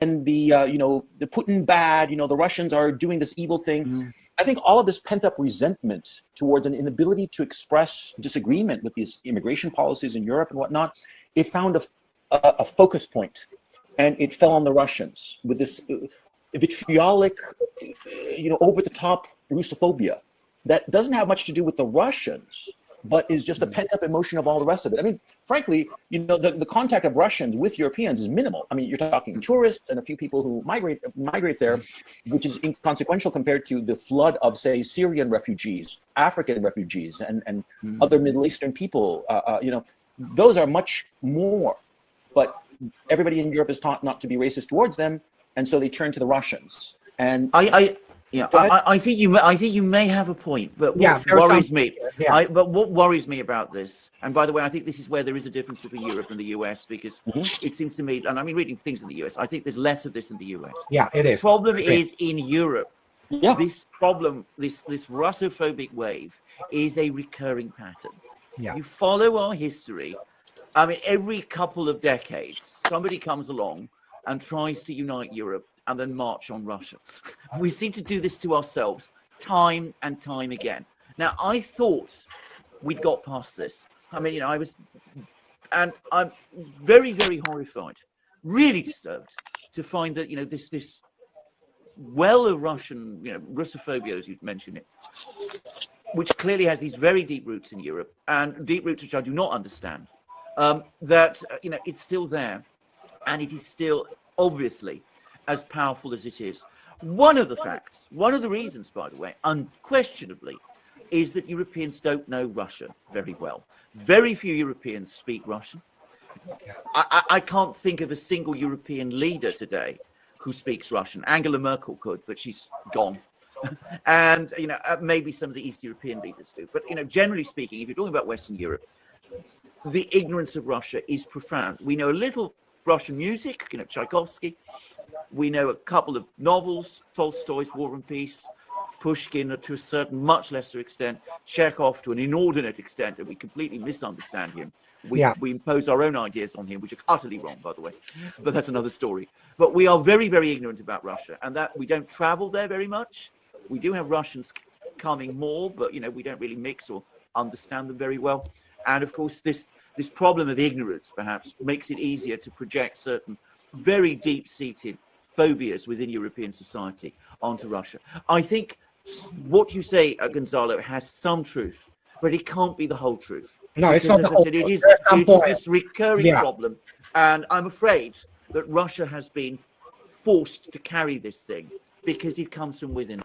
and the the Putin bad, the Russians are doing this evil thing. I think all of this pent-up resentment towards an inability to express disagreement with these immigration policies in Europe and whatnot, it found a focus point, and it fell on the Russians with this vitriolic, over-the-top Russophobia that doesn't have much to do with the Russians, but is just a pent-up emotion of all the rest of it. I mean, frankly, the contact of Russians with Europeans is minimal. I mean, you're talking tourists and a few people who migrate there, which is inconsequential compared to the flood of, say, Syrian refugees, African refugees, and other Middle Eastern people. Those are much more. But everybody in Europe is taught not to be racist towards them, and so they turn to the Russians. And I think you may have a point, but what worries me, what worries me about this, and by the way, I think this is where there is a difference between Europe and the US, because it seems to me, and I mean, reading things in the US, I think there's less of this in the US. Yeah, it is. The problem is in Europe. This problem, this Russophobic wave, is a recurring pattern. You follow our history. I mean, every couple of decades, somebody comes along and tries to unite Europe and then march on Russia. We seem to do this to ourselves time and time again. Now, I thought we'd got past this. I mean, and I'm very, very horrified, really disturbed to find that, this well of Russian, Russophobia, as you've mentioned it, which clearly has these very deep roots in Europe, and deep roots which I do not understand, that, it's still there, and it is still obviously as powerful as it is. One of the reasons, by the way, unquestionably, is that Europeans don't know Russia very well. Very few Europeans speak Russian. I can't think of a single European leader today who speaks Russian. Angela Merkel could, but she's gone. And, maybe some of the East European leaders do. But, generally speaking, if you're talking about Western Europe, the ignorance of Russia is profound. We know a little Russian music, Tchaikovsky. We know a couple of novels, Tolstoy's War and Peace, Pushkin to a certain much lesser extent, Chekhov to an inordinate extent, and we completely misunderstand him. We impose our own ideas on him, which are utterly wrong, by the way, but that's another story. But we are very, very ignorant about Russia, and that we don't travel there very much. We do have Russians coming more, but we don't really mix or understand them very well. And of course, this problem of ignorance perhaps makes it easier to project certain very deep-seated phobias within European society onto Russia. I think what you say, Gonzalo, has some truth, but it can't be the whole truth. No, it's because, not. As I said, it is this recurring problem, and I'm afraid that Russia has been forced to carry this thing because it comes from within.